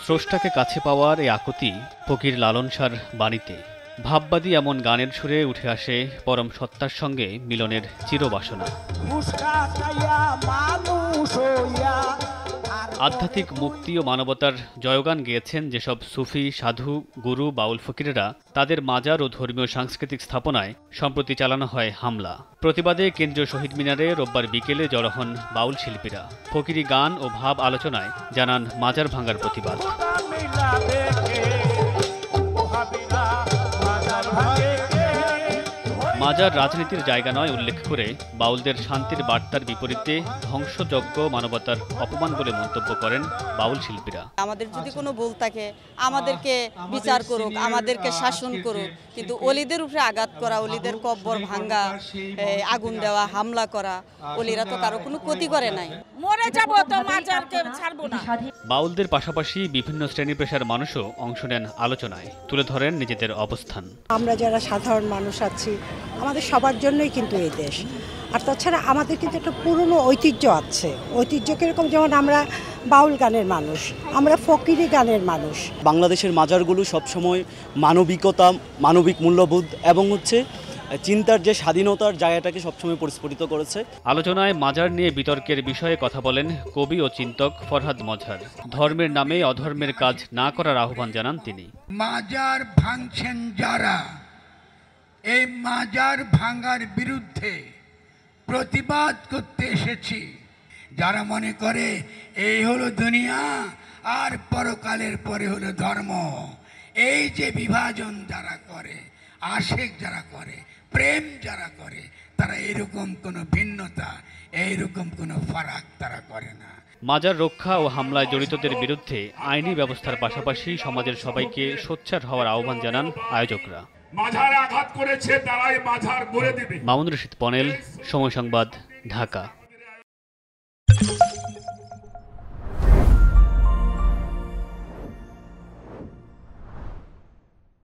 স্রষ্টাকে কাছে পাওয়ার এই আকুতি ফকির লালন শাহর বাণীতে। ভাববাদী এমন গানের সুরে উঠে আসে পরম সত্তার সঙ্গে মিলনের চিরবাসনা। আধ্যাত্মিক মুক্তি ও মানবতার জয়গান গেয়েছেন যেসব সুফি, সাধু, গুরু, বাউল ফকিরেরা, তাদের মাজার ও ধর্মীয় সাংস্কৃতিক স্থাপনায় সম্প্রতি চালানো হয় হামলা। প্রতিবাদে কেন্দ্রীয় শহীদ মিনারে রোববার বিকেলে জড়ো হন বাউল শিল্পীরা। ফকিরি গান ও ভাব আলোচনায় জানান মাজার ভাঙার প্রতিবাদ। মাজার রাজনীতির জায়গা নয় উল্লেখ করে বাউলদের শান্তির বার্তার বিপরীতে ধ্বংসযজ্ঞ মানবতার অপমান বলে মন্তব্য করেন বাউল শিল্পীরা। আমাদের যদি কোনো ভুল থাকে আমাদেরকে বিচার করুক, আমাদেরকে শাসন করুক, কিন্তু অলিদের উপরে আঘাত করা, অলিদের কব্বর ভাঙ্গা, আগুন দেওয়া, হামলা করা, অলিরা তো কারো কোনো ক্ষতি করে নাই। মরে যাব তো মাজারকে ছাড়বো না। বাউলদের পাশাপাশি বিভিন্ন শ্রেণী পেশার মানুষও অংশ নেন আলোচনায়, তুলে ধরেন নিজেদের অবস্থান। আমরা যারা সাধারণ মানুষ আছি, আমাদের সবার জন্যই কিন্তু এই দেশ। আর তাছাড়া আমাদের কিন্তু একটা পুরনো ঐতিহ্য আছে। ঐতিহ্য কিরকম, যেমন আমরা বাউল গানের মানুষ, আমরা ফকিরি গানের মানুষ। বাংলাদেশের মাজারগুলো সবসময় মানবিকতা, মানবিক মূল্যবোধ এবং চিন্তার যে স্বাধীনতার জায়গাটাকে সবসময় পরিস্ফুটিত করেছে। আলোচনায় মাজার নিয়ে বিতর্কের বিষয়ে কথা বলেন কবি ও চিন্তক ফরহাদ মজহার। ধর্মের নামে অধর্মের কাজ না করার আহ্বান জানান তিনি। মাজার ভাঙছেন যারা, এই মাজার ভাঙার বিরুদ্ধে প্রতিবাদ করতে এসেছি। যারা মনে করে এই হলো দুনিয়া আর পরকালের পরে হলো ধর্ম, এই যে বিভাজন যারা করে, আশেক যারা করে, প্রেম যারা করে, তারা এরকম কোনো ভিন্নতা, এইরকম কোনো ফারাক তারা করে না। মাজার রক্ষা ও হামলায় জড়িতদের বিরুদ্ধে আইনি ব্যবস্থার পাশাপাশি সমাজের সবাইকে সোচ্চার হওয়ার আহ্বান জানান আয়োজকরা। মাজারে আঘাত করেছে, তারাই মাজার গড়ে দেবে। মামুনুর রশীদ পনেল, সময় সংবাদ, ঢাকা।